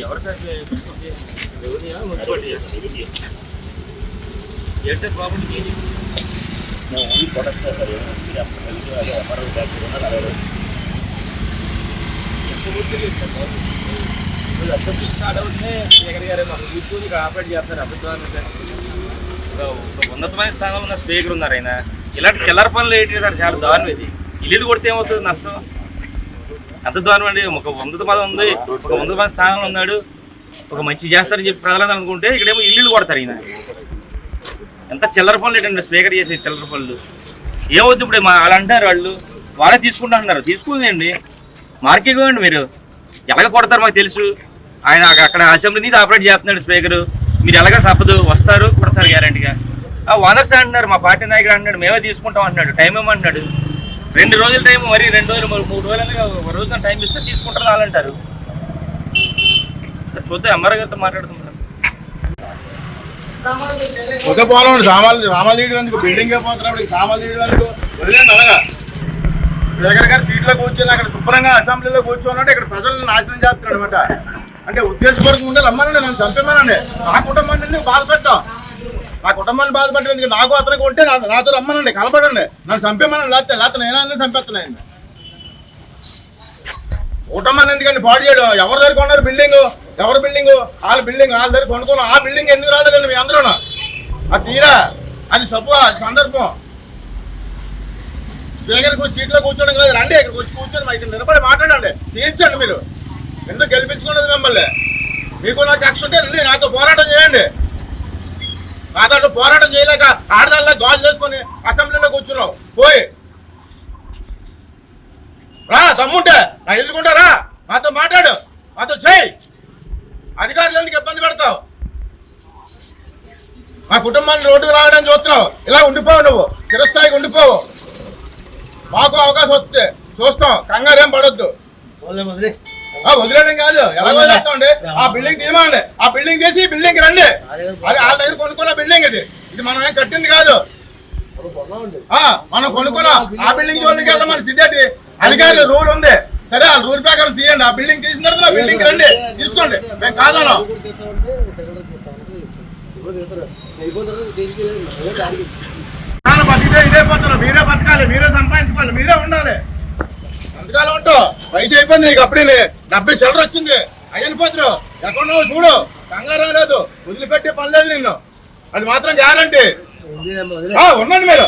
ఎవరు sir municipality ఏంటంటే property only product sir assembly start అవుతుంటే స్పీకర్ గారే మాకు కూర్చొని ఇక్కడ ఆపరేట్ చేస్తారు అభిప్రాయం ఉన్నతమైన స్థానంలో ఉన్న స్పీకర్ ఉన్నారు ఆయన. ఇలాంటి చిల్లర పనులు ఏంటి సార్? చాలా దారుణం ఇది. ఇల్లు కొడితే ఏమవుతుంది నష్టం? అంత దారుణం అండి. ఒక ఉన్నత పదం ఉంది, ఒక ఉన్నతమైన స్థానంలో ఉన్నాడు, ఒక మంచి చేస్తారని చెప్పి ప్రజలను అనుకుంటే ఇక్కడేమో ఇల్లు కొడతారు ఈయన. ఎంత చిల్లర పనులు ఏంటండి స్పీకర్ చేసే చిల్లర పనులు. ఏమవుతుంది ఇప్పుడు వాళ్ళు అంటారు, వాళ్ళే తీసుకుంటా అంటున్నారు. తీసుకుందండి, మార్కెట్ ఇవ్వండి. మీరు ఎలాగ కొడతారు మాకు తెలుసు. ఆయన అక్కడ అసెంబ్లీ నుంచి ఆపరేట్ చేస్తున్నాడు స్పీకరు. మీరు ఎలాగ తప్పదు, వస్తారు కొడతారు గ్యారంటీగా. ఓనర్స్ అంటున్నారు, మా పార్టీ నాయకుడు అంటున్నాడు మేమే తీసుకుంటాం అంటున్నాడు. టైం ఏమంటున్నాడు? 2 రోజుల టైం, మరి 2 రోజులు 3 రోజులు ఒక రోజున టైం ఇస్తే తీసుకుంటారు వాళ్ళంటారు. సార్ చూద్దాం, ఎంఆర్ఓ గారితో మాట్లాడుతున్నారు. కొత్త పోలం సామాన్లు తీయడం ఎందుకు? బిల్డింగ్ పోతున్నప్పుడు సామాన్లు తీయడం ఎందుకు? వదిలేండి అలాగా. స్పీకర్ గారు సీట్లో కూర్చొని అక్కడ శుభ్రంగా అసెంబ్లీలో కూర్చోనంటే ఇక్కడ ప్రజలను నాశనం చేస్తున్నాడు అనమాట. అంటే ఉద్దేశపూర్వకంగా ఉంటే రమ్మనండి, నన్ను చంపేమనండి. నా కుటుంబాన్ని బాధపెట్టాం, నా కుటుంబాన్ని బాధపెట్టేందుకు నాకు అతనికి ఉంటే నాతో రమ్మనండి, కలపడండి, నన్ను చంపేమనండి. లేకపోతే నేనన్నీ చంపేస్తున్నాయండి. కుటుంబాన్ని ఎందుకండి పాడు చేయడం? ఎవరి దగ్గర కొన్నారు బిల్డింగ్? ఎవరి బిల్డింగ్? వాళ్ళ బిల్డింగ్, వాళ్ళ దగ్గర కొనుక్కున్నాం. ఆ బిల్డింగ్ ఎందుకు రాలేదండి మీ అందరూ? అది తీరా, అది సందర్భం. స్పీకర్ సీట్లో కూర్చోడం కాదు, రండి ఇక్కడికి వచ్చి కూర్చొని ఇక్కడ నిలబడి మాట్లాడండి, తీర్చండి. మీరు ఎందుకు గెలిపించుకున్నది మిమ్మల్ని? మీకు నాకు కక్ష ఉంటే రండి, నాతో పోరాటం చేయండి. నాతో పోరాటం చేయలేక ఆడదాల్లో గాజు వేసుకొని అసెంబ్లీలో కూర్చున్నావు. పోయి రా, దమ్ముంటే నా ఎదుర్కొంటారా? నాతో మాట్లాడు, నాతో చేయి. అధికారులు ఎందుకు ఇబ్బంది పెడతావు? మా కుటుంబాన్ని రోడ్డుకు రావడానికి చూస్తున్నావు. ఇలా ఉండిపోవు, నువ్వు చిరస్థాయికి ఉండిపోవు. మాకు అవకాశం వస్తే చూస్తాం, కంగారేం పడొద్దు. వదిలేయడం కాదు, ఎలా వదిలేస్తామండి? ఆ బిల్డింగ్ తీయమండి, ఆ బిల్డింగ్ తీసి ఈ బిల్డింగ్ రండి. అది వాళ్ళ దగ్గర కొనుక్కున్న బిల్డింగ్ ఇది మనం ఏం కట్టింది కాదు. మనం కొనుక్కున్నాం. ఆ బిల్డింగ్ జోలికి వెళ్ళమని సిద్ధేటి అధికారులు రూల్ ఉంది. సరే, ఆ రూల్ ప్రకారం తీయండి. ఆ బిల్డింగ్ తీసిన తర్వాత ఆ బిల్డింగ్ రండి, తీసుకోండి. మేము కాదన్నాం. ఇదే పోతున్నారు. మీరే బతకాలి, మీరే సంపాదించుకోవాలి, మీరే ఉండాలి. ఎంతకాలం ఉంటావు? వయసు అయిపోయింది నీకు. అప్పుడే 70 చిల్లర వచ్చింది. అయిపోతురు ఎక్కడున్నావు చూడు. కంగారం లేదు, వదిలిపెట్టే పని లేదు నిన్ను. అది మాత్రం గ్యారంటీ. ఉండండి మీరు.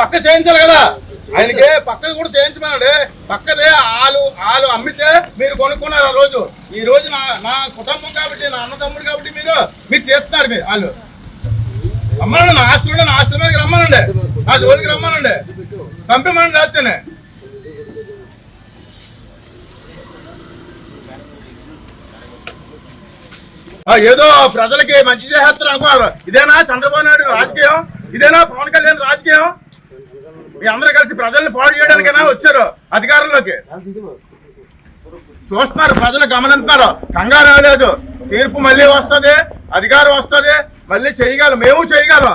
పక్క చేయించాలి కదా ఆయనకి. పక్కది కూడా చేయించమనండి. పక్కదే ఆలు అమ్మితే మీరు కొనుక్కున్నారు. ఆ రోజు ఈ రోజు నా కుటుంబం కాబట్టి, నా అన్నదమ్ముడు కాబట్టి మీరు తీస్తున్నారు. మీరు వాళ్ళు రమ్మనండి. నా ఆస్తుల మీదకి రమ్మనండి, నా జోలికి రమ్మనండి, చంపేమని లేస్తేనే. ఏదో ప్రజలకి మంచి చేస్తారు అనుకున్నారు. ఇదేనా చంద్రబాబు నాయుడు రాజకీయం? ఇదేనా పవన్ కళ్యాణ్ రాజకీయం? మీ అందరూ కలిసి ప్రజల్ని పాడు చేయడానికైనా వచ్చారు అధికారంలోకి. చూస్తున్నారు, ప్రజలు గమనిస్తున్నారు. కంగారు లేదు. తీర్పు మళ్ళీ వస్తుంది, అధికారం వస్తుంది, మళ్ళీ చేయగలం. మేము చేయగలం.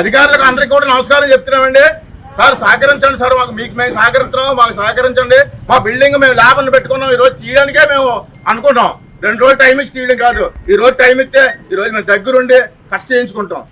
అధికారులకు అందరికీ కూడా నమస్కారం చెప్తున్నామండి. సార్ సహకరించండి సార్, మీకు మేము సహకరిస్తున్నాం, మాకు సహకరించండి. మా బిల్డింగ్ మేము ల్యాబ్ని పెట్టుకున్నాం. ఈరోజు తీయడానికే మేము అనుకుంటాం. 2 రోజులు టైం ఇచ్చి తీయడం కాదు. ఈ రోజు టైం ఇస్తే ఈరోజు మేము దగ్గరుండి కట్ చేయించుకుంటాం.